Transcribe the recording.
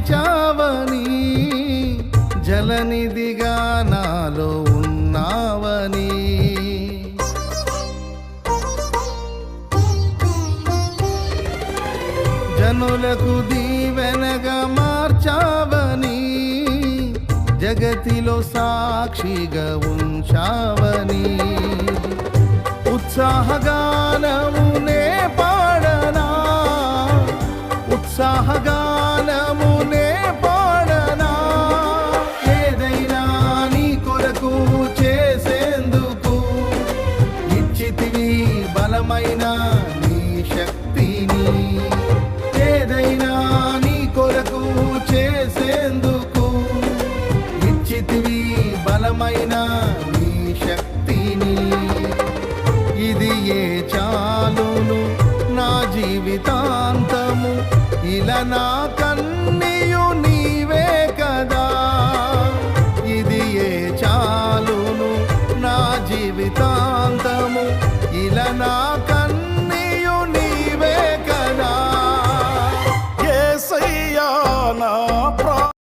నిలిచావని, జలనిధిగా నాలో ఉన్నావని. జనులకు దీవెనగా మార్చావని, జగతిలో సాక్షిగా ఉంచావని. ఉత్సాహగానమునే పాడనా, ఉత్సాహగానమునే పాడనా. ఏదైనా నీ కొరకు చేసేందుకు ఇచ్చితివి బలమైన నీ శక్తిని. ఏదైనా నీ కొరకు చేసేందుకు ఇచ్చితివి బలమైన నీ శక్తిని. ఇది ఏ చాలును నా జీవితాంతము, ఇలా నా కన్నీయు నీవే కదా. ఇది ఏ చాలును నా జీవితాంతము,